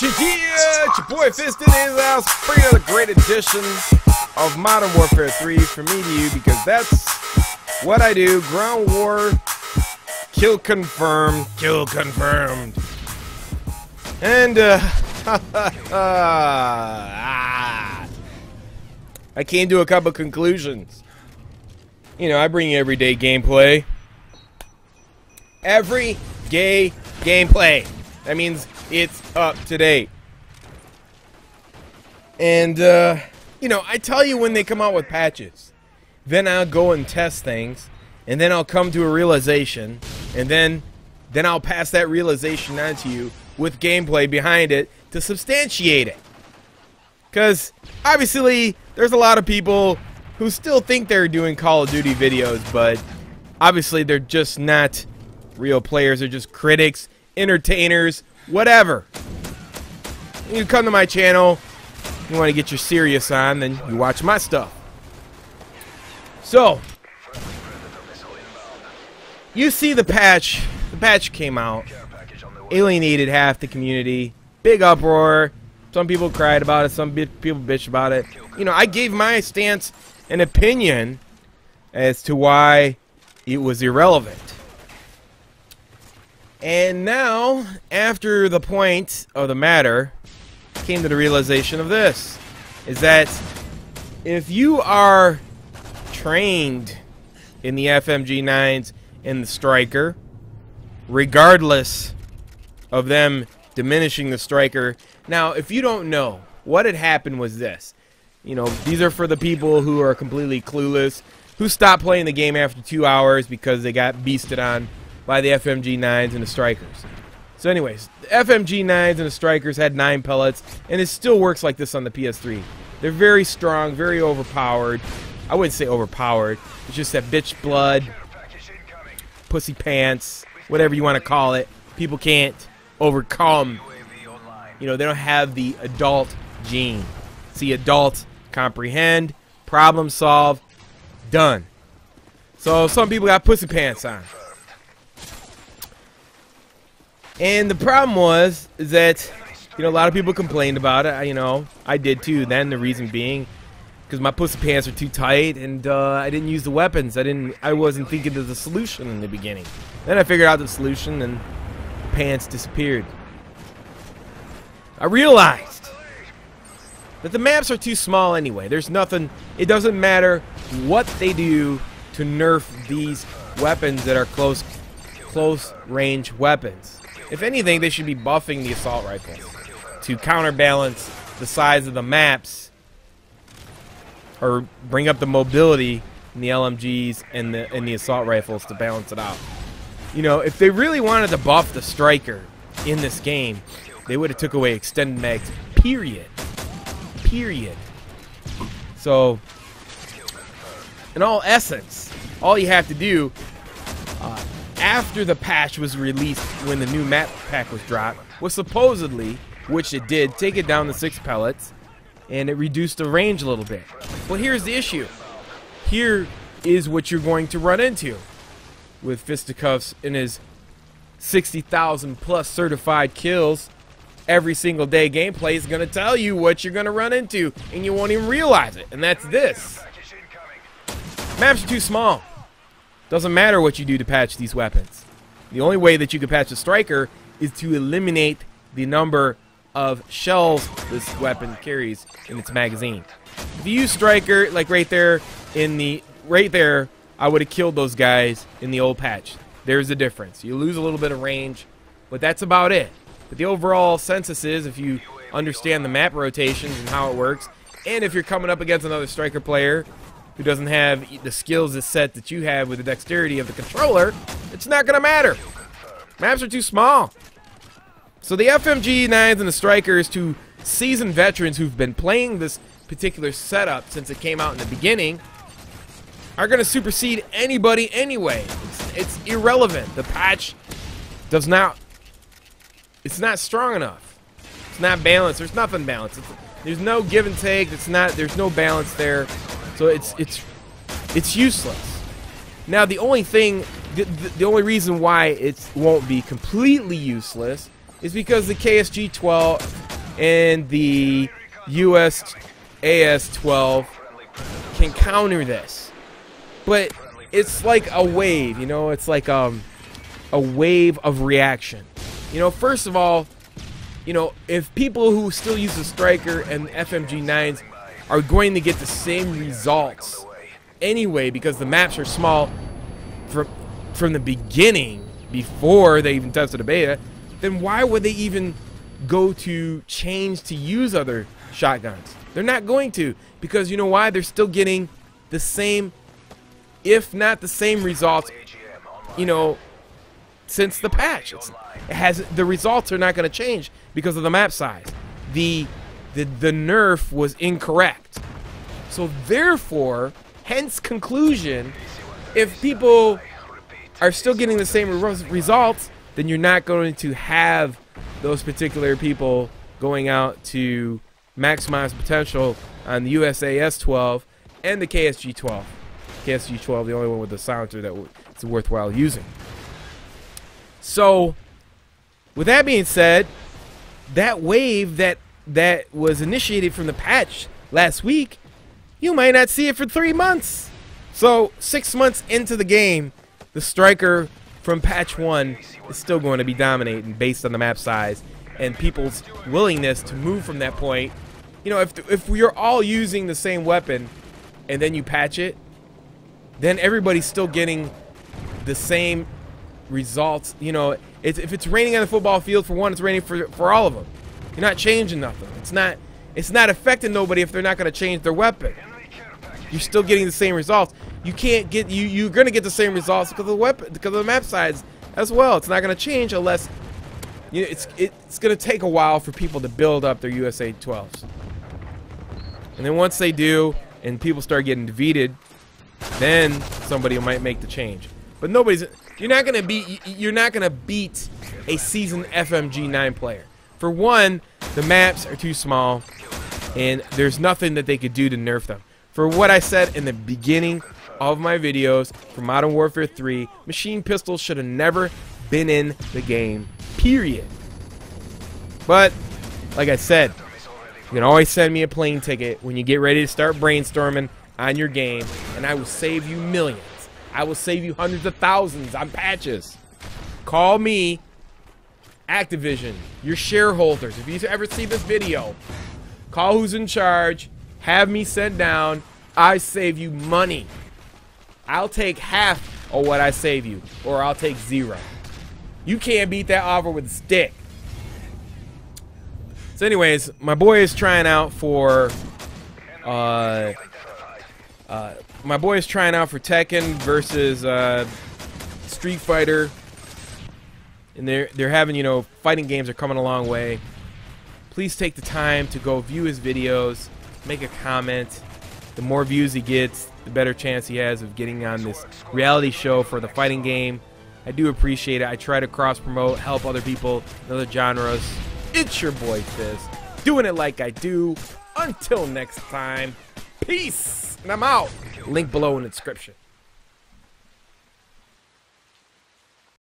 Patched here! It's your boy Fist in his house, bringing another great edition of Modern Warfare 3 from me to you, because that's what I do. Ground war, kill confirmed, kill confirmed. And, I came to a couple conclusions. You know, I bring you everyday gameplay. Every gay gameplay. That means it's up to date. And, you know, I tell you when they come out with patches. Then I'll go and test things. And then I'll come to a realization. And then I'll pass that realization on to you with gameplay behind it to substantiate it. Because, obviously, there's a lot of people who still think they're doing Call of Duty videos, but obviously they're just not real players. They're just critics, entertainers, whatever. You come to my channel, you want to get your serious on, then you watch my stuff. So, you see the patch. The patch came out, alienated half the community, big uproar. Some people cried about it, some people bitched about it. You know, I gave my stance and opinion as to why it was irrelevant. And now, after the point of the matter, came to the realization of this, is that if you are trained in the Fmg9s and the Striker, regardless of them diminishing the Striker. Now, if you don't know, what had happened was this. You know, these are for the people who are completely clueless, who stopped playing the game after 2 hours because they got beasted on by the Fmg9s and the Strikers. So anyways, the Fmg9s and the Strikers had 9 pellets, and it still works like this on the PS3. They're very strong, very overpowered. I wouldn't say overpowered. It's just that bitch blood, pussy pants, whatever you want to call it. People can't overcome. You know, they don't have the adult gene. See, adult, comprehend, problem solve, done. So some people got pussy pants on. And the problem was is that, you know, a lot of people complained about it. You know, I did too. Then the reason being because my pussy pants are too tight, and I didn't use the weapons. I wasn't thinking of the solution in the beginning. Then I figured out the solution, and pants disappeared. I realized that the maps are too small anyway. There's nothing. It doesn't matter what they do to nerf these weapons that are close range weapons. If anything, they should be buffing the assault rifle to counterbalance the size of the maps, or bring up the mobility in the LMGs and the assault rifles to balance it out. You know, if they really wanted to buff the Striker in this game, they would have took away extended mags, period. Period. So, in all essence, all you have to do, after the patch was released, when the new map pack was dropped, was supposedly, which it did, take it down to 6 pellets, and it reduced the range a little bit. But here's the issue. Here is what you're going to run into with Fisticuffs in his 60,000 plus certified kills. Every single day gameplay is going to tell you what you're going to run into, and you won't even realize it. And that's this. Maps are too small. Doesn't matter what you do to patch these weapons. The only way that you can patch the Striker is to eliminate the number of shells this weapon carries in its magazine. If you use Striker, like right there, I would have killed those guys in the old patch. There's the difference. You lose a little bit of range, but that's about it. But the overall census is, if you understand the map rotations and how it works, and if you're coming up against another Striker player who doesn't have the skills set that you have with the dexterity of the controller, it's not going to matter. Maps are too small. So the Fmg9s and the Strikers, to seasoned veterans who've been playing this particular setup since it came out in the beginning, are going to supersede anybody anyway. It's irrelevant. The patch does not... It's not strong enough. It's not balanced. There's nothing balanced. There's no give and take. There's no balance there. So it's useless. Now the only thing, the only reason why it won't be completely useless is because the KSG 12 and the US AS-12 can counter this. But it's like a wave, you know, it's like a wave of reaction. You know, first of all, you know, if people who still use the Striker and FMG9s are going to get the same results anyway because the maps are small from the beginning before they even tested the beta, then why would they even go to change to use other shotguns? They're not going to, because you know why? They're still getting the same, if not the same results, you know, since the patch. The results are not going to change because of the map size. The nerf was incorrect. So therefore, hence conclusion, if people are still getting the same results, then you're not going to have those particular people going out to maximize potential on the USAS-12 and the KSG-12. KSG-12, the only one with the silencer that's worthwhile using. So, with that being said, that wave that was initiated from the patch last week, you might not see it for 3 months. So 6 months into the game, the Striker from patch 1 is still going to be dominating based on the map size and people's willingness to move from that point. You know, if we're all using the same weapon and then you patch it, then everybody's still getting the same results. You know, if it's raining on the football field for one, it's raining for all of them. You're not changing nothing. It's not affecting nobody if they're not going to change their weapon. You're still getting the same results. You can't get you're going to get the same results because of the weapon, because of the map size as well. It's not going to change unless, you know, it's going to take a while for people to build up their USA 12s. And then once they do and people start getting defeated, then somebody might make the change. But you're not going to beat a seasoned FMG9 player. For one, the maps are too small and there's nothing that they could do to nerf them. For what I said in the beginning of my videos for Modern Warfare 3, machine pistols should have never been in the game, period. But, like I said, you can always send me a plane ticket when you get ready to start brainstorming on your game, and I will save you millions. I will save you hundreds of thousands on patches. Call me, Activision, your shareholders. If you ever see this video, call who's in charge, have me sent down. I save you money. I'll take half of what I save you, or I'll take 0. You can't beat that offer with a stick. So anyways, my boy is trying out for Tekken versus Street Fighter, and they're having, you know, fighting games are coming a long way. Please take the time to go view his videos, make a comment. The more views he gets, the better chance he has of getting on this reality show for the fighting game. I do appreciate it. I try to cross promote, help other people in other genres. It's your boy Fizz, doing it like I do. Until next time, peace, and I'm out. Link below in the description.